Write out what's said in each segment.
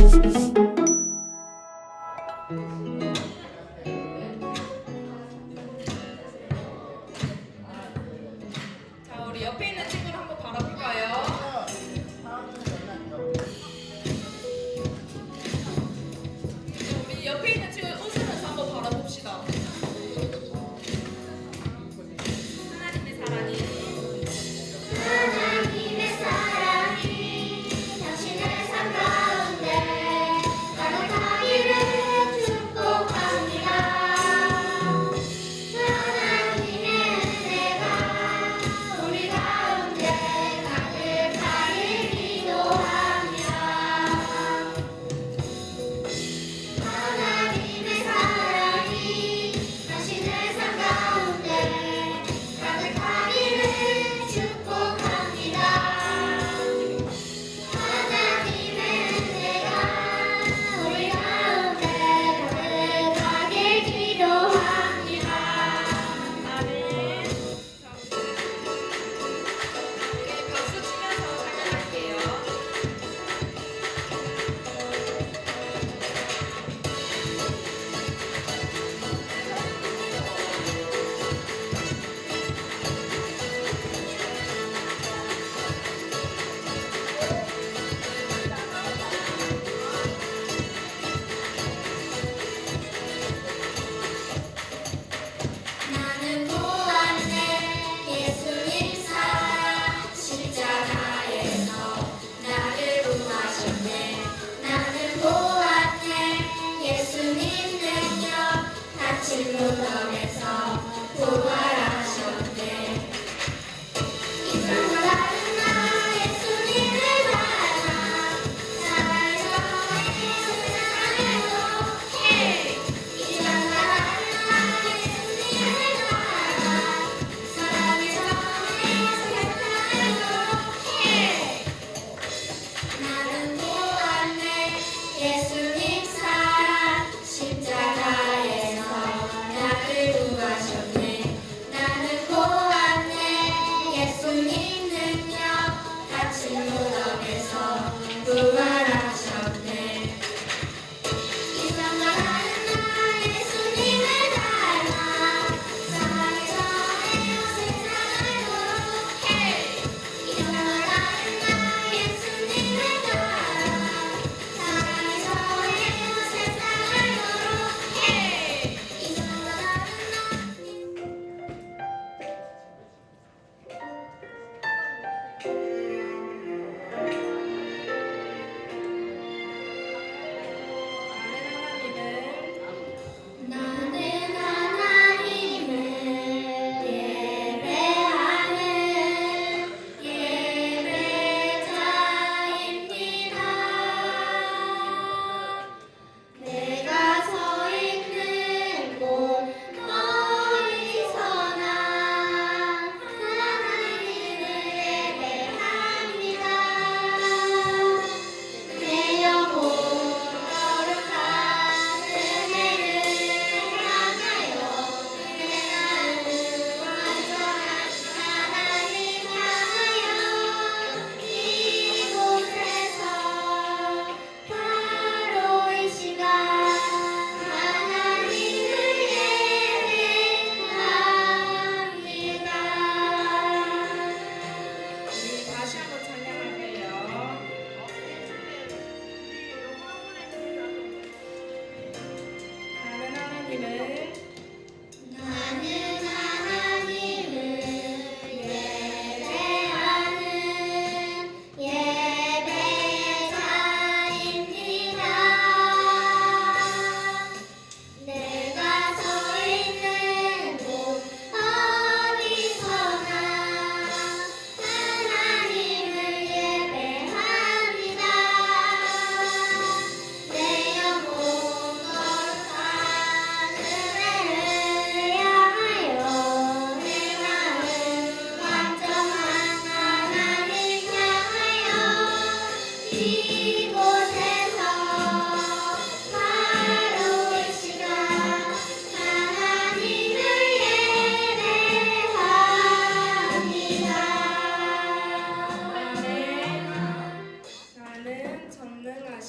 자, 우리 옆에 있는 친구를 한번 바라볼까요? 우리 옆에 있는 친구 웃으면서 한번 바라봅시다. 하나님의 사랑이 하나님의 사랑이 당신의 삶 가운데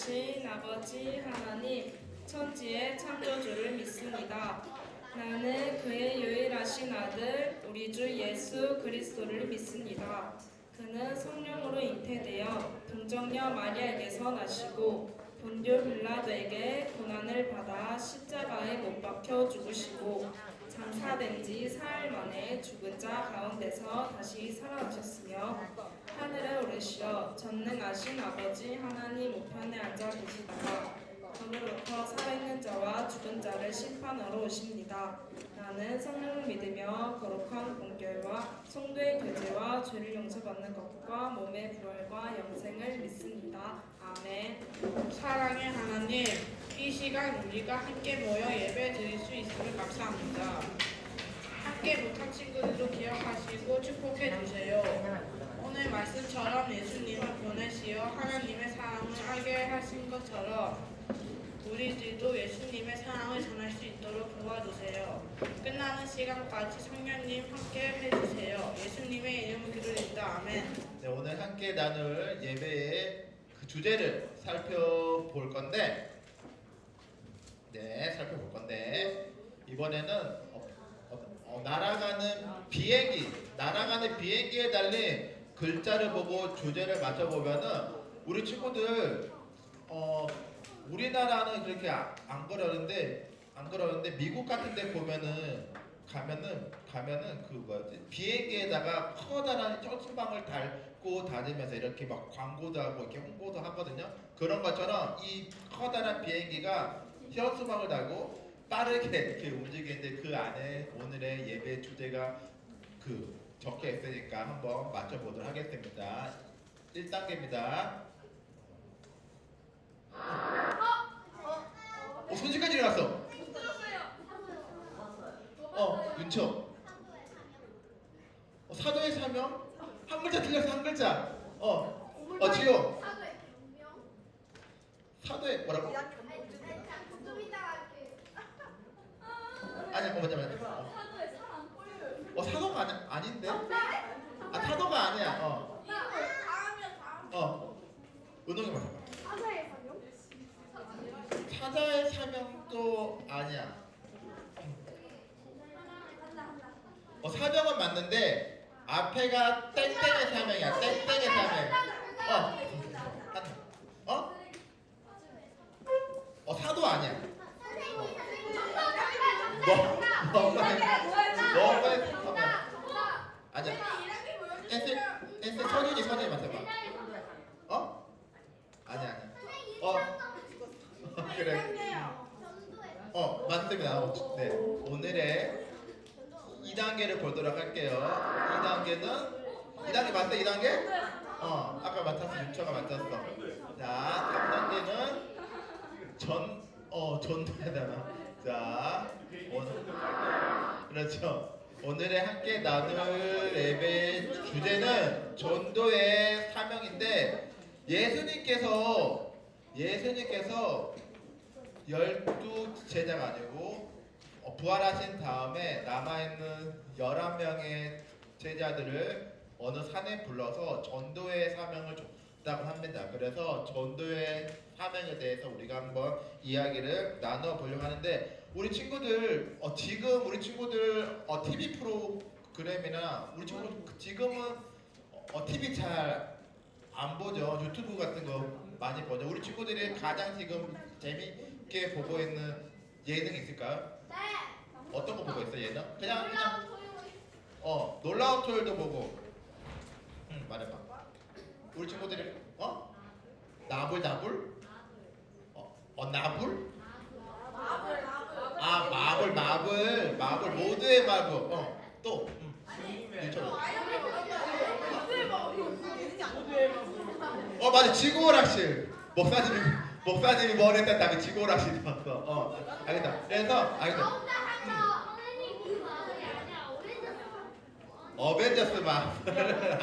유일하신 아버지 하나님, 천지의 창조주를 믿습니다. 나는 그의 유일하신 아들, 우리 주 예수 그리스도를 믿습니다. 그는 성령으로 잉태되어 동정녀 마리아에게서 나시고 본교 빌라도에게 고난을 받아 십자가에 못 박혀 죽으시고 장사된 지 사흘 만에 죽은 자 가운데서 다시 살아나셨으며 하늘에 오르시어 전능하신 아버지 하나님 우편에 앉아 계시다가 거기로부터 살아있는 자와 죽은 자를 심판하러 오십니다. 나는 성령을 믿으며 거룩한 공결과 성도의 교제와 죄를 용서받는 것과 몸의 부활과 영생을 믿습니다. 아멘. 사랑의 하나님, 이 시간 우리가 함께 모여 예배 드릴 수 있음을 감사합니다. 함께 못한 친구들도 기억하시고 축복해 주세요. 오늘 말씀처럼 예수님을 보내시어 하나님의 사랑을 알게 하신 것처럼 우리들도 예수님의 사랑을 전할 수 있도록 도와주세요. 끝나는 시간까지 성령님 함께 해주세요. 예수님의 이름으로 기도드립니다. 아멘. 네, 오늘 함께 나눌 예배의 그 주제를 살펴볼 건데, 이번에는 날아가는 비행기에 달린 글자를 보고 주제를 맞춰보면은 우리 친구들 우리나라는 그렇게 안 그러는데 미국 같은 데 보면은 가면은 그 뭐지 비행기에다가 커다란 쩔수방을 달고 다니면서 이렇게 막 광고도 하고 이렇게 홍보도 하거든요. 그런 것처럼 이 커다란 비행기가 혈수방을 달고 빠르게 이렇게 움직이는데 그 안에 오늘의 예배 주제가 그 적혀 있으니까 한번 맞춰보도록 하겠습니다. 1단계입니다. 손짓까지 일어났어. 윤초. 사도의 사명? 한 글자 틀렸어, 한 글자. 지호. 사도의 뭐라고? 아니, 잠깐만. 사도가 아닌데? 사도가 아니야. 은홍이 말해봐. 사자의 사명도 아니야. 사명은 맞는데 앞에가 땡땡의 사명이야. 땡땡의 사명. 사도 아니야. 뭐가 사명? 아니야. 에세 선윤이 맞춰봐. 아니야. 그래. 맞습니다. 네. 오늘의 2단계를 보도록 할게요. 2단계 맞다. 2단계? 아까 맡았어. 윤초가 맡았어. 자, 3단계는 전도회잖아. 자, 그렇죠. 오늘의 함께 나눌 예배 주제는 전도의 사명인데 예수님께서 12제자가 아니고 부활하신 다음에 남아있는 11명의 제자들을 어느 산에 불러서 전도의 사명을 줬다고 합니다. 그래서 전도의 사명에 대해서 우리가 한번 이야기를 나눠보려고 하는데 우리 친구들 지금 우리 친구들 TV 프로그램이나 우리 친구들 지금은 TV 잘 안 보죠. 유튜브 같은 거 많이 보죠. 우리 친구들이 가장 지금 재밌게 보고 있는 예능 있을까요? 네. 어떤 거 보고 있어 예능? 그냥 놀라운 토요일도 보고. 말해봐. 우리 친구들이 나불? 나불? 마블 모두의 마블. 또 맞아. 지구오락실 목사님이 뭘 했다 다음에 지구오락실 봤어. 알겠다. 그래서 어벤져스 마블.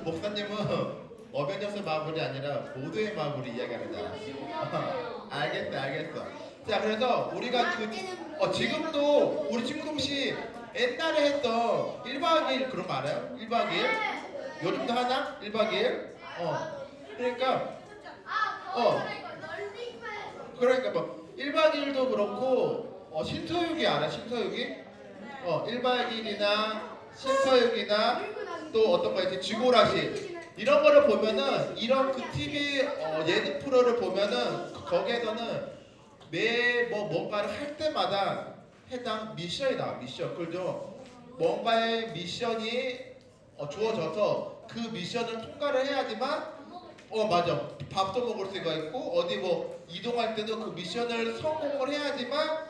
목사님은 어벤져스 마블이 아니라 모두의 마블이 이야기하잖아. 알겠어. 자, 그래서 우리가 지금도 우리 친구들 혹시 옛날에 했던 1박 2일 그런 거 알아요? 1박 2일? 요즘도 하나? 1박 2일? 그러니까 그러니까 뭐 1박 2일도 그렇고 신서유기 알아? 신서유기? 1박 2일이나 신서유기나 또 어떤 거 있지? 쥐고라시 이런 거를 보면은 이런 그 TV 예능 프로를 보면은 거기에서는 매 뭔가를 할 때마다 해당 미션이 나와. 미션. 그죠? 뭔가의 미션이 주어져서 그 미션을 통과를 해야지만 맞아. 밥도 먹을 수가 있고 어디 뭐 이동할 때도 그 미션을 성공을 해야지만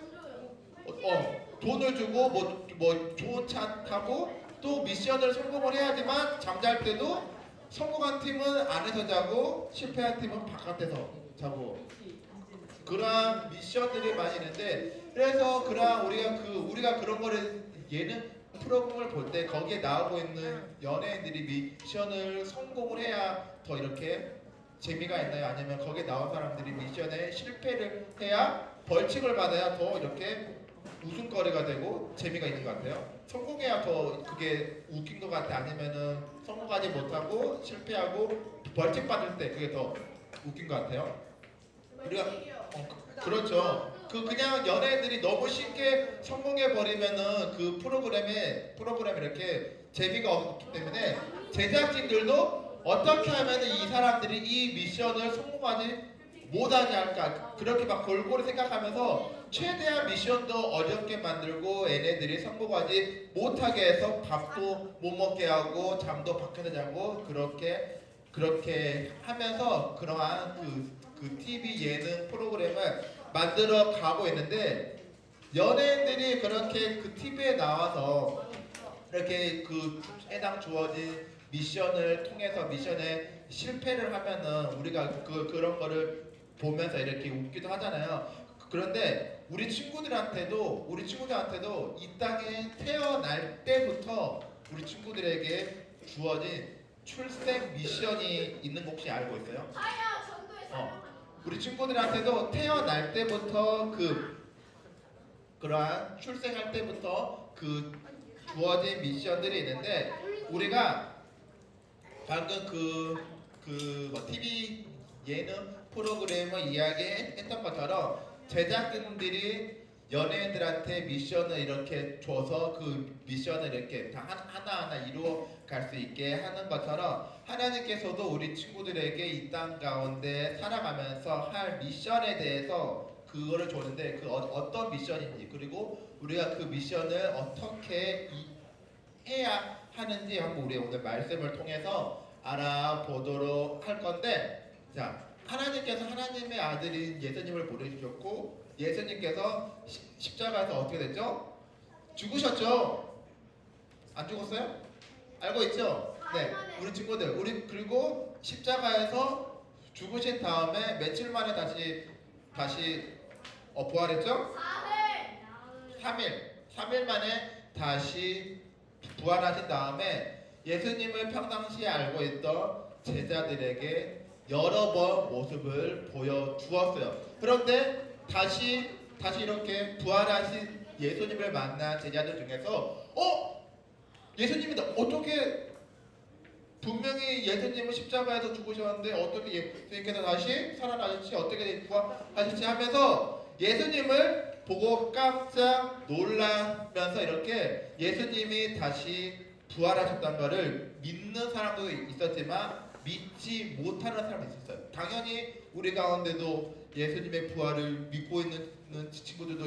돈을 주고 뭐 좋은 차 타고 또 미션을 성공을 해야지만 잠잘 때도 성공한 팀은 안에서 자고 실패한 팀은 바깥에서 자고 그러한 미션들이 많이 있는데 그래서 그러한 우리가 그런 거를 예능 프로그램을 볼 때 거기에 나오고 있는 연예인들이 미션을 성공을 해야 더 이렇게 재미가 있나요? 아니면 거기에 나온 사람들이 미션에 실패를 해야 벌칙을 받아야 더 이렇게 웃음거리가 되고 재미가 있는 것 같아요. 성공해야 더 그게 웃긴 것 같아. 아니면은 성공하지 못하고 실패하고 벌칙 받을 때 그게 더 웃긴 것 같아요. 우리가 그렇죠. 그냥 연예인들이 너무 쉽게 성공해 버리면은 그 프로그램이 이렇게 재미가 없기 때문에 제작진들도 어떻게 하면 이 사람들이 이 미션을 성공하지 못하지 않을까 그렇게 막 골고루 생각하면서 최대한 미션도 어렵게 만들고 얘네들이 성공하지 못하게 해서 밥도 못 먹게 하고 잠도 밖에서 자고 그렇게 하면서 그러한 그 TV 예능 프로그램을 만들어 가고 있는데 연예인들이 그렇게 그 TV에 나와서 이렇게 그 해당 주어진 미션을 통해서 미션에 실패를 하면은 우리가 그런 거를 보면서 이렇게 웃기도 하잖아요. 그런데 우리 친구들한테도 이 땅에 태어날 때부터 우리 친구들에게 주어진 출생 미션이 있는 거 혹시 알고 있어요? 우리 친구들한테도 태어날 때부터 그러한 출생할 때부터 그 주어진 미션들이 있는데 우리가 방금 뭐 TV 예능 프로그램을 이야기했던 것처럼 제작진들이 연예인들한테 미션을 이렇게 줘서 그 미션을 이렇게 다 하나하나 이루어 갈 수 있게 하는 것처럼 하나님께서도 우리 친구들에게 이 땅 가운데 살아가면서 할 미션에 대해서 그거를 줬는데 그 어떤 미션인지 그리고 우리가 그 미션을 어떻게 해야 하는지 한번 우리 오늘 말씀을 통해서 알아보도록 할 건데 자 하나님께서 하나님의 아들인 예수님을 보내주셨고 예수님께서 십자가에서 어떻게 됐죠? 죽으셨죠? 안 죽었어요? 알고 있죠? 네, 우리 친구들 그리고 십자가에서 죽으신 다음에 며칠 만에 다시 부활했죠? 3일 만에 다시 부활하신 다음에 예수님을 평상시에 알고 있던 제자들에게 여러 번 모습을 보여주었어요. 그런데 다시 이렇게 부활하신 예수님을 만난 제자들 중에서 예수님이 어떻게 분명히 예수님은 십자가에서 죽으셨는데 어떻게 예수님께서 다시 살아나실지 어떻게 부활하실지 하면서 예수님을 보고 깜짝 놀라면서 이렇게 예수님이 다시 부활하셨다는 것을 믿는 사람도 있었지만 믿지 못하는 사람이 있었어요. 당연히 우리 가운데도 예수님의 부활을 믿고 있는 친구들도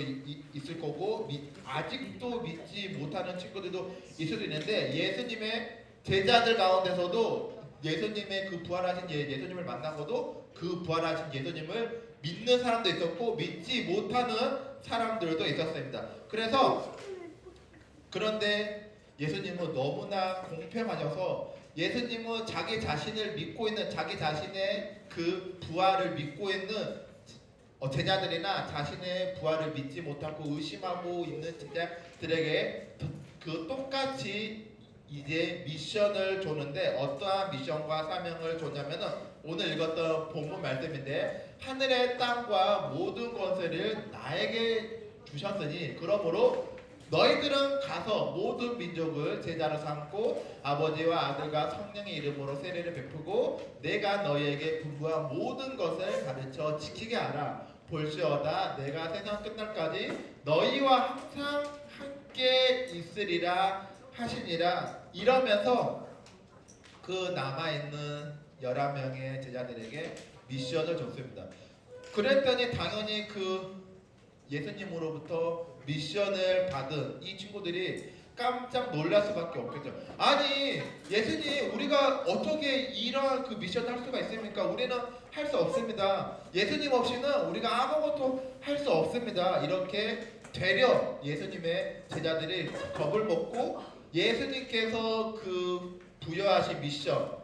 있을 거고 아직도 믿지 못하는 친구들도 있을 수 있는데 예수님의 제자들 가운데서도 예수님의 그 부활하신 예수님을 만나고도 그 부활하신 예수님을 믿는 사람도 있었고 믿지 못하는 사람들도 있었습니다. 그런데 예수님은 너무나 공평하셔서 예수님은 자기 자신을 믿고 있는 자기 자신의 그 부활을 믿고 있는 제자들이나 자신의 부활을 믿지 못하고 의심하고 있는 제자들에게 그 똑같이 이제 미션을 줬는데 어떠한 미션과 사명을 줬냐면은 오늘 읽었던 본문 말씀인데 하늘의 땅과 모든 권세를 나에게 주셨으니 그러므로 너희들은 가서 모든 민족을 제자로 삼고 아버지와 아들과 성령의 이름으로 세례를 베푸고 내가 너희에게 분부한 모든 것을 가르쳐 지키게 하라. 볼지어다 내가 세상 끝날까지 너희와 항상 함께 있으리라 하시니라. 이러면서 그 남아있는 11명의 제자들에게 미션을 줬습니다. 그랬더니 당연히 그 예수님으로부터 미션을 받은 이 친구들이 깜짝 놀랄 수밖에 없겠죠. 아니 예수님, 우리가 어떻게 이런 그 미션을 할 수가 있습니까? 우리는 할 수 없습니다. 예수님 없이는 우리가 아무것도 할 수 없습니다. 이렇게 되려 예수님의 제자들이 겁을 먹고 예수님께서 그 부여하신 미션,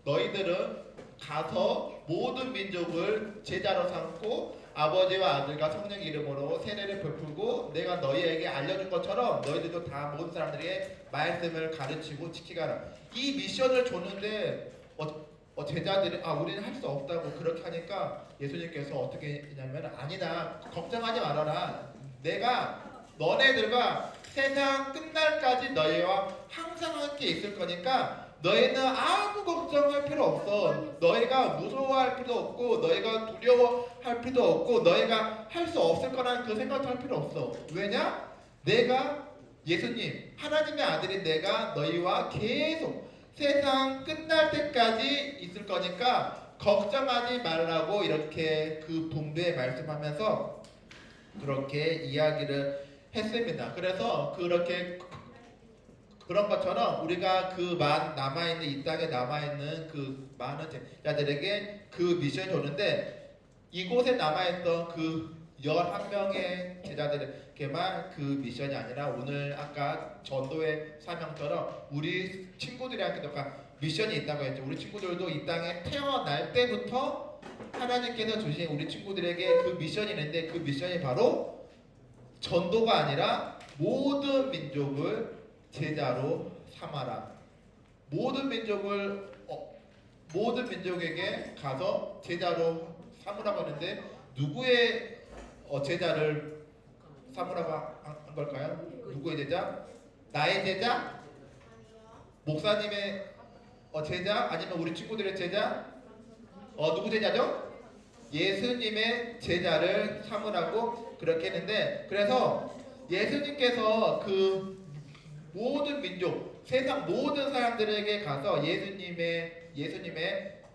너희들은 가서 모든 민족을 제자로 삼고 아버지와 아들과 성령 이름으로 세례를 베풀고 내가 너희에게 알려준 것처럼 너희들도 다 모든 사람들에게 말씀을 가르치고 지키가라. 이 미션을 줬는데 제자들이 우리는 할 수 없다고 그렇게 하니까 예수님께서 어떻게 했냐면 아니다, 걱정하지 말아라. 내가 너네들과 세상 끝날까지 너희와 항상 함께 있을 거니까 너희는 아무 걱정할 필요 없어. 너희가 무서워할 필요 없고 너희가 두려워할 필요 없고 너희가 할 수 없을 거라는 그 생각도 할 필요 없어. 왜냐? 내가 예수님 하나님의 아들인 내가 너희와 계속 세상 끝날 때까지 있을 거니까 걱정하지 말라고 이렇게 그 분부에 말씀하면서 그렇게 이야기를 했습니다. 그래서 그런 것처럼 우리가 그 남아있는 이 땅에 남아있는 그 많은 제자들에게 그 미션을 줬는데 이곳에 남아있던 그 11명의 제자들에게만 그 미션이 아니라 오늘 아까 전도의 사명처럼 우리 친구들한테도 미션이 있다고 했죠. 우리 친구들도 이 땅에 태어날 때부터 하나님께서 주신 우리 친구들에게 그 미션이 있는데 그 미션이 바로 전도가 아니라 모든 민족을 제자로 삼아라. 모든 민족에게 가서 제자로 삼으라고 하는데 누구의 제자를 삼으라고 한 걸까요? 누구의 제자? 나의 제자? 목사님의 제자? 아니면 우리 친구들의 제자? 누구 제자죠? 예수님의 제자를 삼으라고 그렇게 했는데, 그래서 예수님께서 그 모든 민족, 세상 모든 사람들에게 가서 예수님의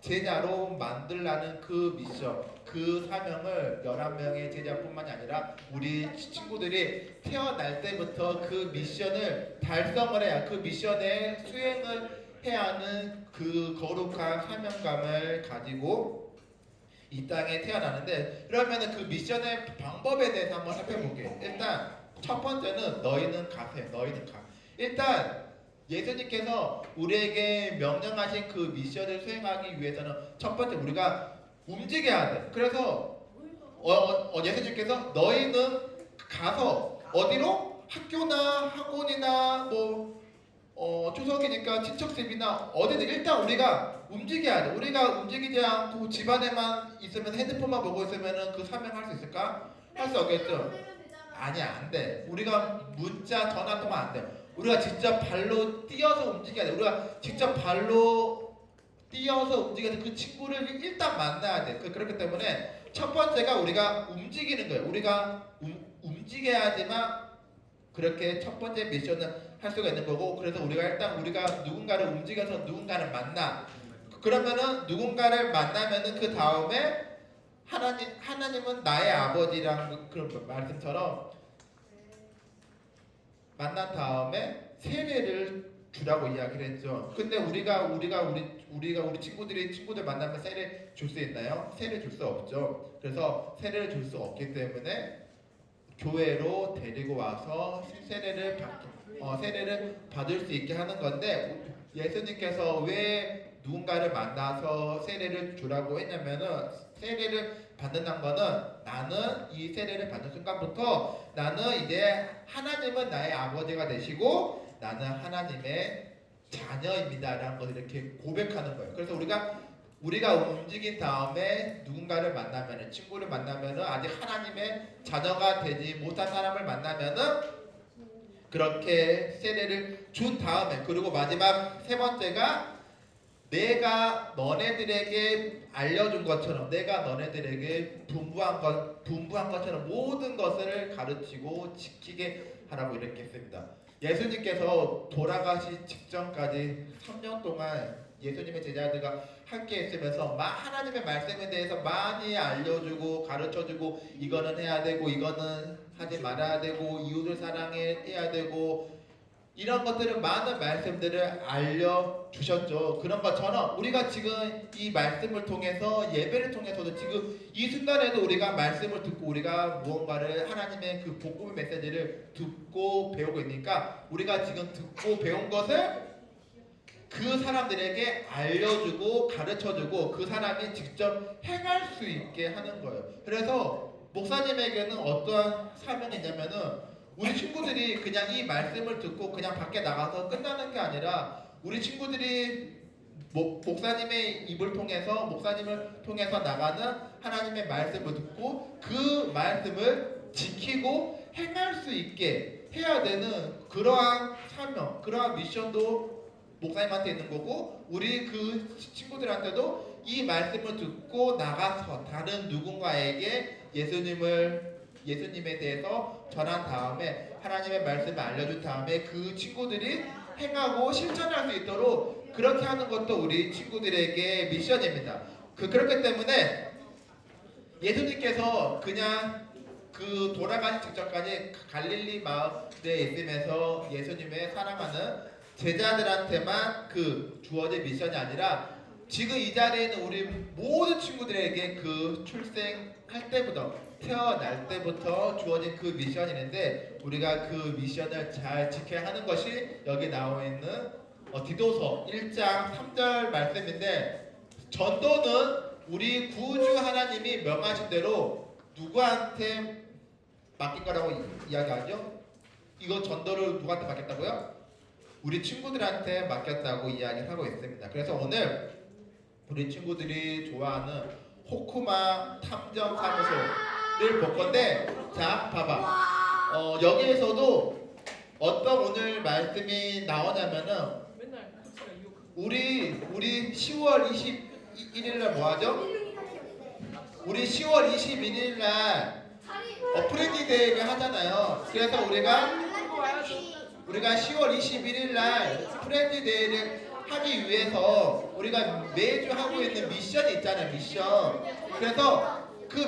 제자로 만들라는 그 미션, 그 사명을 11명의 제자뿐만이 아니라 우리 친구들이 태어날 때부터 그 미션을 달성을 해야, 그 미션에 수행을 해야 하는 그 거룩한 사명감을 가지고 이 땅에 태어나는데, 그러면 그 미션의 방법에 대해서 한번 살펴볼게요. 일단 첫 번째는 너희는 가세요. 너희는 가. 일단 예수님께서 우리에게 명령하신 그 미션을 수행하기 위해서는 첫 번째 우리가 움직여야 돼. 그래서 예수님께서 너희는 가서 어디로? 학교나 학원이나 추석이니까 친척집이나 어디든 일단 우리가 움직여야 돼. 우리가 움직이지 않고 집안에만 있으면 핸드폰만 보고 있으면 그 사명 할 수 있을까? 할 수 없겠죠? 아니야, 안 돼. 우리가 문자, 전화 통화 안 돼. 우리가 직접 발로 뛰어서 움직여야 돼. 우리가 직접 발로 뛰어서 움직여서 그 친구를 일단 만나야 돼. 그렇기 때문에 첫 번째가 우리가 움직이는 거예요. 우리가 움직여야지만 그렇게 첫 번째 미션을 할 수가 있는 거고, 그래서 우리가 누군가를 움직여서 누군가를 만나. 그러면은 누군가를 만나면은 그 다음에 하나님은 나의 아버지라는 그런 말씀처럼 만난 다음에 세례를 주라고 이야기를 했죠. 근데 우리가 우리 친구들 만나면 세례 줄 수 있나요? 세례 줄 수 없죠. 그래서 세례를 줄 수 없기 때문에 교회로 데리고 와서 세례를 받을 수 있게 하는 건데, 예수님께서 왜 누군가를 만나서 세례를 주라고 했냐면은, 세례를 받는다는 거는 나는 이 세례를 받는 순간부터 나는 이제 하나님은 나의 아버지가 되시고 나는 하나님의 자녀입니다라는 것을 이렇게 고백하는 거예요. 그래서 우리가 움직인 다음에 누군가를 만나면은, 친구를 만나면은, 아직 하나님의 자녀가 되지 못한 사람을 만나면은 그렇게 세례를 준 다음에, 그리고 마지막 세 번째가 내가 너네들에게 알려준 것처럼, 내가 너네들에게 분부한 것처럼 모든 것을 가르치고 지키게 하라고 이렇게 했습니다. 예수님께서 돌아가시 직전까지 3년 동안 예수님의 제자들과 함께 있으면서 하나님의 말씀에 대해서 많이 알려주고 가르쳐주고, 이거는 해야 되고 이거는 하지 말아야 되고, 이웃을 사랑해야 되고, 이런 것들을, 많은 말씀들을 알려주셨죠. 그런 것처럼 우리가 지금 이 말씀을 통해서, 예배를 통해서도 지금 이 순간에도 우리가 말씀을 듣고 우리가 무언가를, 하나님의 그 복음의 메시지를 듣고 배우고 있으니까, 우리가 지금 듣고 배운 것을 그 사람들에게 알려주고 가르쳐주고 그 사람이 직접 행할 수 있게 하는 거예요. 그래서 목사님에게는 어떠한 사명이 있냐면은, 우리 친구들이 그냥 이 말씀을 듣고 그냥 밖에 나가서 끝나는 게 아니라, 우리 친구들이 목사님의 입을 통해서, 목사님을 통해서 나가는 하나님의 말씀을 듣고 그 말씀을 지키고 행할 수 있게 해야 되는 그러한 사명, 그러한 미션도 목사님한테 있는 거고, 우리 그 친구들한테도 이 말씀을 듣고 나가서 다른 누군가에게 예수님에 대해서 전한 다음에, 하나님의 말씀을 알려준 다음에 그 친구들이 행하고 실천할 수 있도록 그렇게 하는 것도 우리 친구들에게 미션입니다. 그렇기 때문에 예수님께서 그냥 그 돌아가신 직전까지 갈릴리 마을에 있으면서 예수님의 사랑하는 제자들한테만 그 주어진 미션이 아니라, 지금 이 자리에 있는 우리 모든 친구들에게 그 출생할 때부터, 태어날 때부터 주어진 그 미션이 있는데, 우리가 그 미션을 잘 지켜야 하는 것이 여기 나와 있는 디도서 1장 3절 말씀인데, 전도는 우리 구주 하나님이 명하신 대로 누구한테 맡긴 거라고 이야기하죠? 이거 전도를 누구한테 맡겼다고요? 우리 친구들한테 맡겼다고 이야기를 하고 있습니다. 그래서 오늘 우리 친구들이 좋아하는 호쿠마 탐정사무소를 볼 건데, 자 봐봐. 여기에서도 어떤 오늘 말씀이 나오냐면은, 우리 10월 21일 날 뭐 하죠? 우리 10월 21일 날 프렌디 데이를 하잖아요. 그래서 우리가 10월 21일 날 프렌디 데이를 하기 위해서 우리가 매주 하고 있는 미션이 있잖아요. 미션. 그래서 그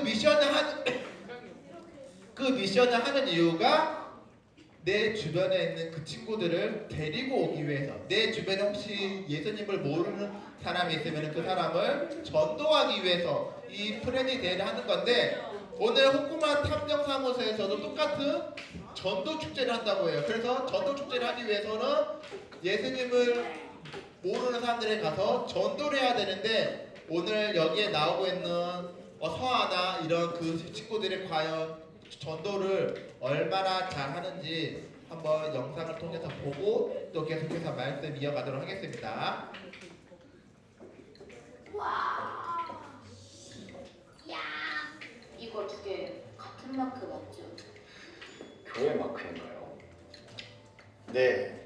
미션을 하는 이유가, 내 주변에 있는 그 친구들을 데리고 오기 위해서, 내 주변에 혹시 예수님을 모르는 사람이 있으면 그 사람을 전도하기 위해서 이 프렌디 데이를 하는 건데, 오늘 호쿠마 탐정사무소에서도 똑같은 전도 축제를 한다고 해요. 그래서 전도 축제를 하기 위해서는 예수님을 모르는 사람들에 가서 전도를 해야 되는데, 오늘 여기에 나오고 있는 서아나 이런 그 친구들이 과연 전도를 얼마나 잘하는지 한번 영상을 통해서 보고 또 계속해서 말씀 이어가도록 하겠습니다. 이거 두 개 같은 마크 맞죠? 교회 마크인가요? 네.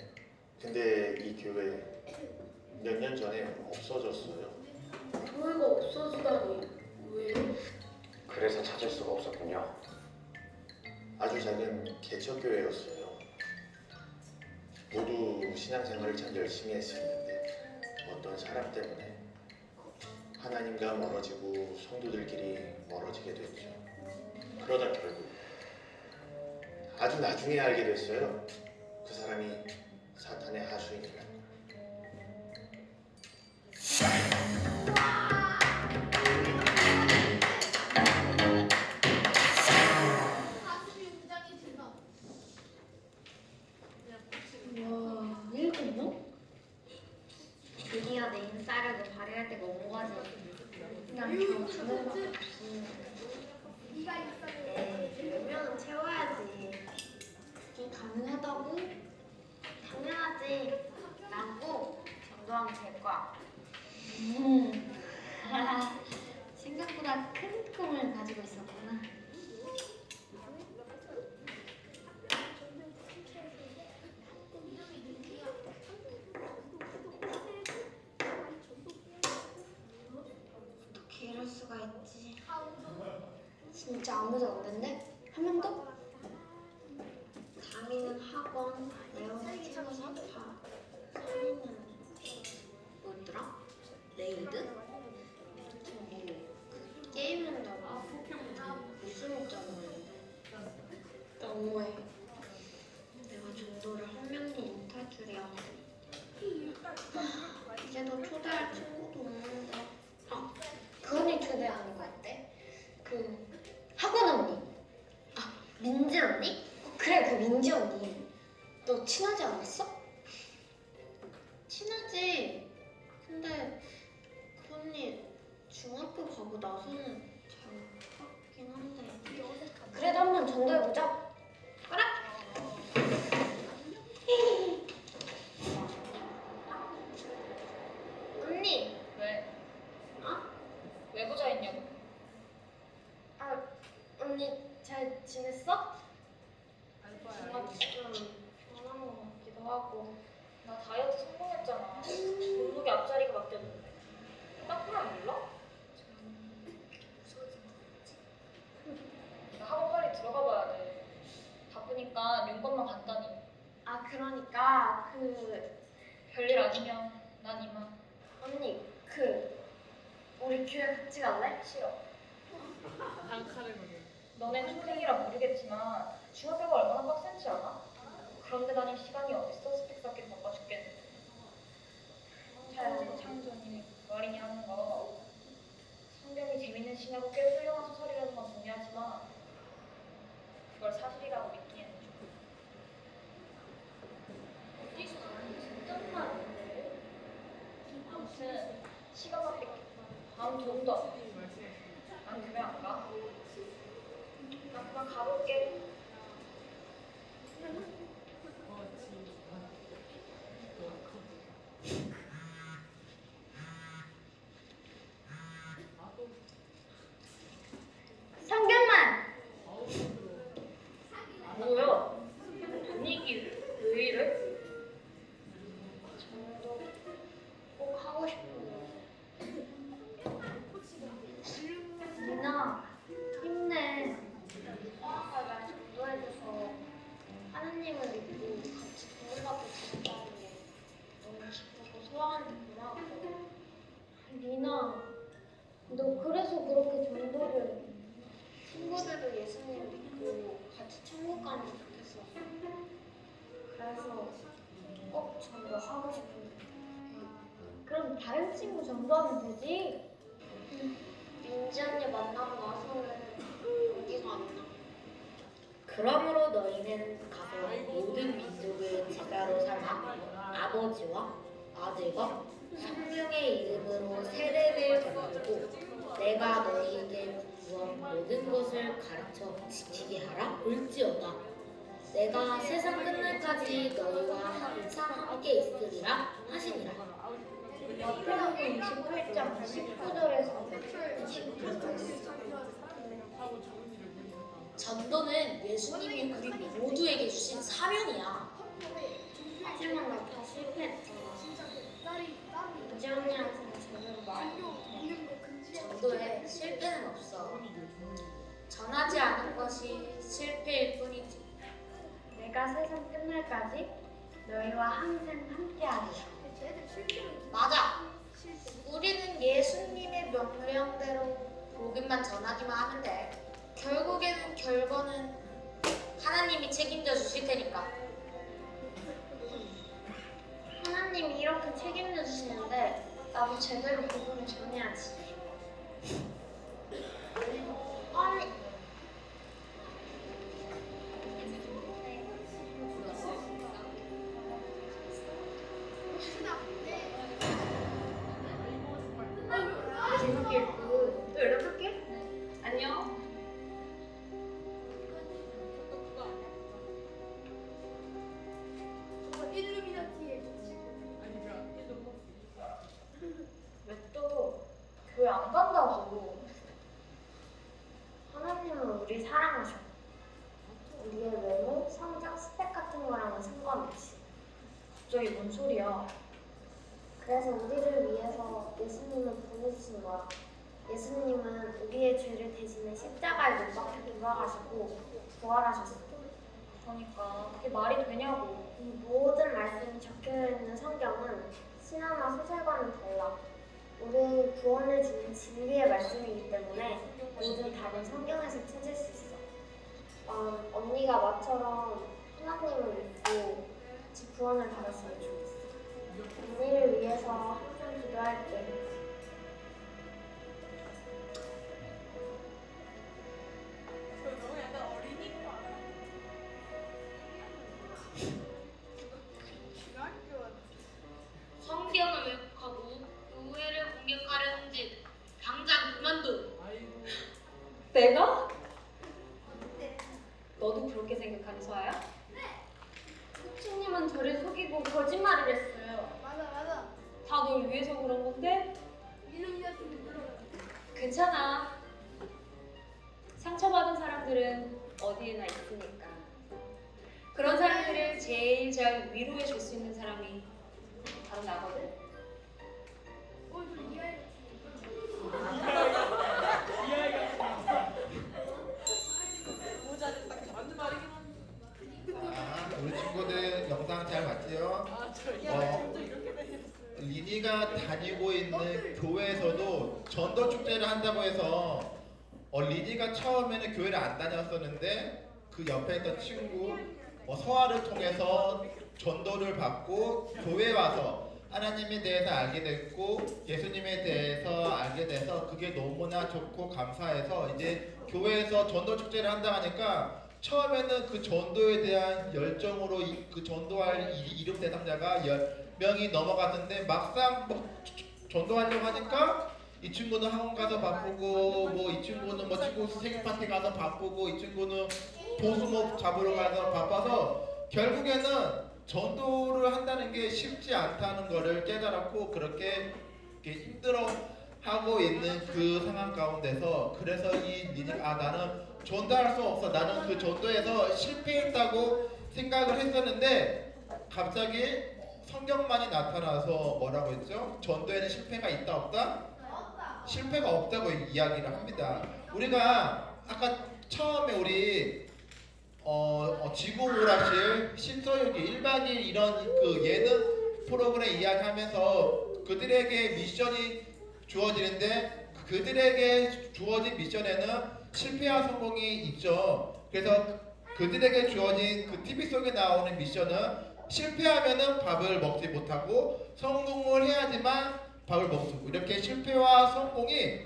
근데 이 교회 몇 년 전에 없어졌어요. 교회가 없어지다니 왜요? 그래서 찾을 수가 없었군요. 아주 작은 개척교회였어요. 모두 신앙생활을 참 열심히 했었는데 어떤 사람 때문에 하나님과 멀어지고 성도들끼리 멀어지게 됐죠. 그러다 결국 아주 나중에 알게 됐어요. 그 사람이 사탄의 하수인이라는 걸. 와, 일곱? 드디어 내 인싸력을 발휘할 때가 온 거지. 그냥 저 주는 것도 없이 몇 명은 채워야지. 그게 가능하다고? 당연하지. 난 꼭 전도하면 될 거야. 생각보다 큰 꿈을 가지고 있었구나. 진짜 아무도 없는데? 한 명도? 다니는 학원, 내용을 찍어서 다 사인은 뭐더라? 레이드? 그 게임 한다고 무슨 목적으로 너무해. 내가 전도를 한 명도 못할 줄이야. 이제 너 초대할 친구도 없는데. 그 언니 초대하는 거 어때? 그 학원 언니. 민지 언니? 그래, 그 민지 언니. 너 친하지 않았어? 친하지. 근데 그 언니 중학교 가고 나서는 잘 하긴 한데. 그래도 한번 전도해보자. 그래? 언니. 왜? 어? 왜 부자했냐고? 언니 잘 지냈어? 뭔가 좀 변한 것 같기도 하고. 나 다이어트 성공했잖아. 몸무게 앞자리가 바뀌었는데. 딱 보면 몰라? 나 학원 빨리 들어가 봐야 돼. 바쁘니까 용건만 간단히. 그러니까 별일 아니면 난 이만. 언니 우리 교회 같이 갈래? 싫어. 너넨 초딩이라 모르겠지만 중학교가 얼마나 빡센지 알아? 그런데 다닐 시간이 어딨어? 스펙 쌓기도 바빠 죽겠는데. 창조님이 그 어린이 하는 거 성경이 재밌는 신하고 꽤 훌륭한 소설이라는 건 동의하지만 그걸 사실이라고 믿기에는 좀. 어디서 나는 진짜 말인데. 아무튼 시간만 뺏기. 다음 돈도 안 돼. 난 교회 안 가. 나 그만 가볼게. 성경만. 뭐야? 분위기 왜 이래? 전도 꼭 하고 싶은데. 민아, 힘내. 엄마가 날 전도해줘서 하나님을 믿고 같이 도우려고 준다는 게 너무 기쁘고 소원한테 고마워. 리나, 너 그래서 그렇게 전도를 친구들도 예수님 믿고 같이 천국 가면 좋겠어. 그래서 꼭 전도하고 싶은데. 그럼 다른 친구 전도하면 되지? 민지 언니 만나고 나서는 어디가 안 나. 그러므로 너희는 가서 모든 민족을 제자로 삼아 아버지와 아들과 성령의 이름으로 세례를 받고 내가 너희에게 구한 모든 것을 가르쳐 지키게 하라 올지어다. 내가 세상 끝날까지 너희와 항상 함께 있으리라 하시니라. 마태복음 28장 19절에서 전도는 예수님이 우리 모두에게 주신 사명이야. 하지만 나 다 실패했잖아. 민지 언니한테는 제대로 말 못해. 전도에 실패는 없어. 전하지 않은 것이 실패일 뿐이지. 내가 세상 끝날까지 너희와 항상 함께하리라. 맞아. 우리는 예수님의 명령대로 복음만 전하기만 하면 돼. 결국에는 결과는 하나님이 책임져 주실 테니까. 하나님이 이렇게 책임져 주시는데 나도 제대로 복음을 전해야지. 아니. 재밌게 또 열어볼게. 안녕. 왜 또 교회 안 간다고? 하나님은 우리 사랑하셔. 우리의 외모, 성적, 스펙 같은 거랑은 상관없이. 갑자기 뭔 소리야? 그래서 우리를 위해서 예수님을 보내주신 거야. 예수님은 우리의 죄를 대신해 십자가에 못 박혀 돌아가시고 부활하셨어요. 그러니까 그게 말이 되냐고. 이 모든 말씀이 적혀있는 성경은 신화나 소설과는 달라. 우리 구원을 주는 진리의 말씀이기 때문에 모두 다른 성경에서 찾을 수 있어. 언니가 나처럼 하나님을 믿고 같이 구원을 받았으면 좋겠어. 언니를 위해서 항상 기도할게. 성경을 왜곡하고 교회를 공격하려는 짓 당장 그만둬. 내가? 너도 그렇게 생각하는 서아야? 코치님은 저를 속이고 거짓말을 했어요. 다 널 위해서 그런 건데? 괜찮아. 상처받은 사람들은 어디에나 있으니까. 그런 사람들을 제일 잘 위로해 줄 수 있는 사람이 바로 나거든. 우리 친구들 영상 잘 봤지요? 리니가 다니고 있는 교회에서도 전도 축제를 한다고 해서 리니가 처음에는 교회를 안 다녔었는데 그 옆에 있던 친구 서아를 통해서 전도를 받고 교회에 와서 하나님에 대해서 알게 됐고 예수님에 대해서 알게 돼서 그게 너무나 좋고 감사해서 이제 교회에서 전도 축제를 한다 하니까 처음에는 그 전도에 대한 열정으로 그 전도할 이름 대상자가 10명이 넘어갔는데 막상 전도하려고 하니까 이 친구는 학원 가서 바쁘고 이 친구는 친구 생일 파티 가서 바쁘고 이 친구는 도수목 잡으러 가서 바빠서 결국에는 전도를 한다는 게 쉽지 않다는 거를 깨달았고 그렇게 힘들어하고 있는 그 상황 가운데서 그래서 이 리니가 나는 전도할 수 없어. 나는 그 전도에서 실패했다고 생각을 했었는데 갑자기 성경만이 나타나서 뭐라고 했죠? 전도에는 실패가 있다 없다? 실패가 없다고 이야기를 합니다. 우리가 아까 처음에 우리 지구오락실 신서유기 1박 2일 이런 그 예능 프로그램 이야기하면서 그들에게 미션이 주어지는데 그들에게 주어진 미션에는 실패와 성공이 있죠. 그래서 그들에게 주어진 그 TV 속에 나오는 미션은 실패하면은 밥을 먹지 못하고 성공을 해야지만 밥을 먹을 수 있고 이렇게 실패와 성공이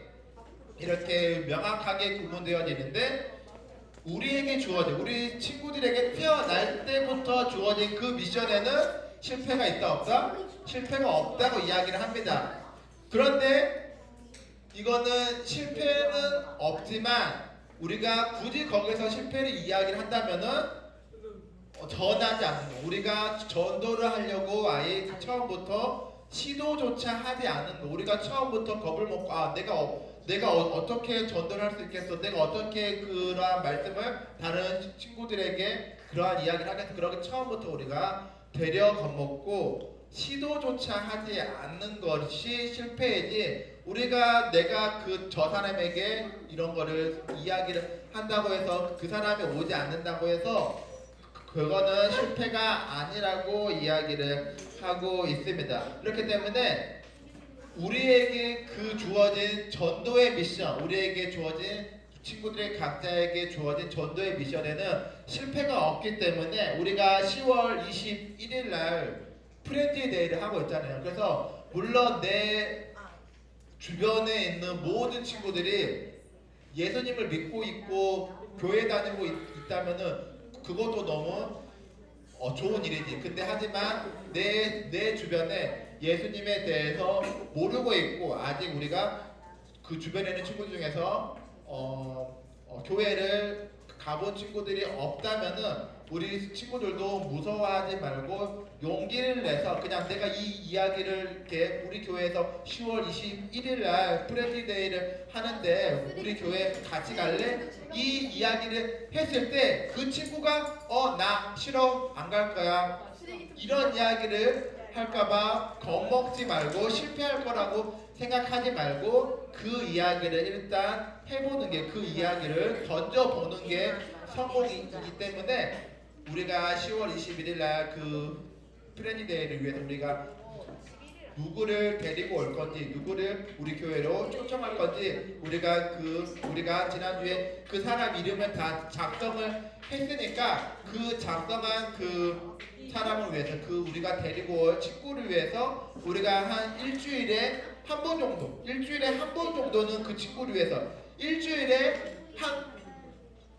이렇게 명확하게 구분되어지는데 우리에게 주어진 우리 친구들에게 태어날 때부터 주어진 그 미션에는 실패가 있다 없다? 실패가 없다고 이야기를 합니다. 그런데 이거는 실패는 없지만 우리가 굳이 거기서 실패를 이야기를 한다면은 전하지 않는 거. 우리가 전도를 하려고 아예 처음부터 시도조차 하지 않는 거. 우리가 처음부터 겁을 먹고 내가 어떻게 전도를 할 수 있겠어? 내가 어떻게 그러한 말씀을 다른 친구들에게 그러한 이야기를 하겠어? 그렇게 처음부터 우리가 되려 겁먹고 시도조차 하지 않는 것이 실패이지 내가 저 사람에게 이런 거를 이야기를 한다고 해서 그 사람이 오지 않는다고 해서 그거는 실패가 아니라고 이야기를 하고 있습니다. 그렇기 때문에 우리에게 그 주어진 전도의 미션, 우리에게 주어진 친구들의 각자에게 주어진 전도의 미션에는 실패가 없기 때문에 우리가 10월 21일 날 프렌즈 데이를 하고 있잖아요. 그래서 물론 내 주변에 있는 모든 친구들이 예수님을 믿고 있고 교회 다니고 있다면은 그것도 너무 좋은 일이지. 근데 하지만 내 주변에 예수님에 대해서 모르고 있고 아직 우리가 그 주변에 있는 친구들 중에서 교회를 가본 친구들이 없다면은 우리 친구들도 무서워하지 말고 용기를 내서 그냥 내가 이 이야기를 이렇게 우리 교회에서 10월 21일 날 프렌즈데이를 하는데 우리 교회 같이 갈래? 이 이야기를 했을 때 그 친구가 나 싫어 안 갈 거야 이런 이야기를 할까봐 겁먹지 말고 실패할 거라고 생각하지 말고 그 이야기를 일단 해보는 게, 그 이야기를 던져보는 게 성공이기 때문에 우리가 10월 21일 날 그 프레니데이를 위해서 우리가 누구를 데리고 올 건지, 누구를 우리 교회로 초청할 건지, 우리가 지난주에 그 사람 이름을 다 작성을 했으니까 그 작성한 그 사람을 위해서, 그 우리가 데리고 올 친구를 위해서 우리가 한 일주일에 한 번 정도는 그 친구를 위해서, 일주일에 한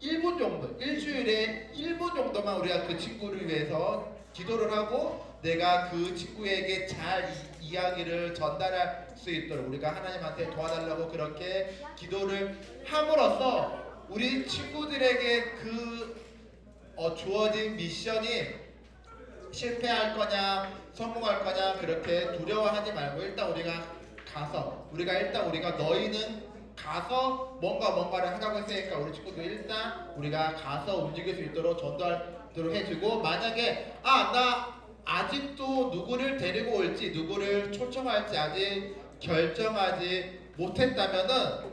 1분 정도, 일주일에 1분 정도만 우리가 그 친구를 위해서 기도를 하고 내가 그 친구에게 잘 이야기를 전달할 수 있도록 우리가 하나님한테 도와달라고 그렇게 기도를 함으로써 우리 친구들에게 그 주어진 미션이 실패할 거냐 성공할 거냐 그렇게 두려워하지 말고 일단 우리가 너희는 가서 뭔가를 하자고 했으니까 우리 친구들 일단 우리가 가서 움직일 수 있도록 전도하도록 해주고, 만약에 나 아직도 누구를 데리고 올지 누구를 초청할지 아직 결정하지 못했다면은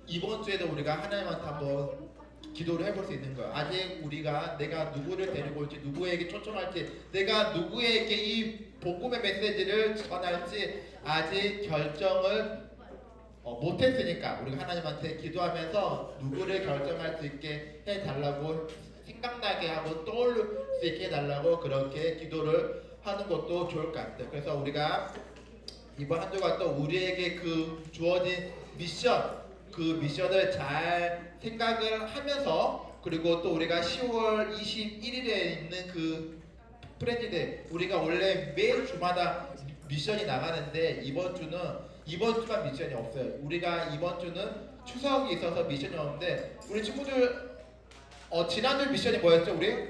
이번 주에도 우리가 하나님한테 한번 기도를 해볼 수 있는 거예요. 아직 내가 누구를 데리고 올지, 누구에게 초청할지, 내가 누구에게 이 복음의 메시지를 전할지 아직 결정을 못했으니까 우리가 하나님한테 기도하면서 누구를 결정할 수 있게 해달라고, 생각나게 하고 떠올릴 수 있게 해달라고 그렇게 기도를 하는 것도 좋을 것 같아요. 그래서 우리가 이번 한 주간 또 우리에게 그 주어진 그 미션을 잘 생각을 하면서, 그리고 또 우리가 10월 21일에 있는 그 프렌즈데이, 우리가 원래 매일 주마다 미션이 나가는데 이번 주만 미션이 없어요. 우리가 이번 주는 추석이 있어서 미션이 없는데, 우리 친구들 지난주 미션이 뭐였죠? 우리?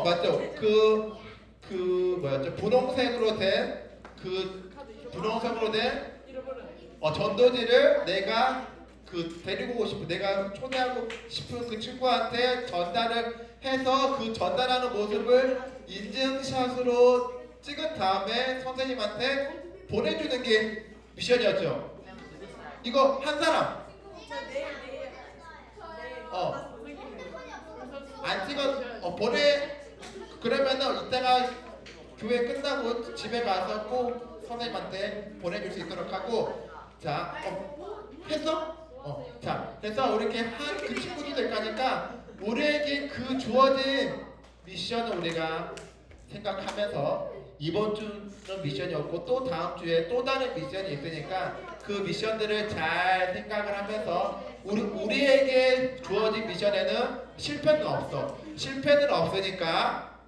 맞죠? 뭐였죠? 분홍색으로 된 전도지를 내가 데리고 오고 싶은, 내가 초대하고 싶은 그 친구한테 전달을 해서 그 전달하는 모습을 인증샷으로 찍은 다음에 선생님한테 보내주는 게 미션이었죠. 이거 한 사람 안 찍어 그러면은 이따가 교회 끝나고 집에 가서 꼭 선생님한테 보내줄 수 있도록 하고, 자 했어? 자 그래서 이렇게 한 그 친구도 될 거니까 우리에게 그 주어진 미션을 우리가 생각하면서, 이번 주는 미션이 없고 또 다음 주에 또 다른 미션이 있으니까 그 미션들을 잘 생각을 하면서 우리에게 주어진 미션에는 실패는 없으니까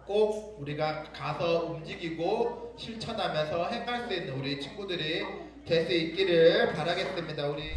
꼭 우리가 가서 움직이고 실천하면서 행할 수 있는 우리 친구들이 될 수 있기를 바라겠습니다. 우리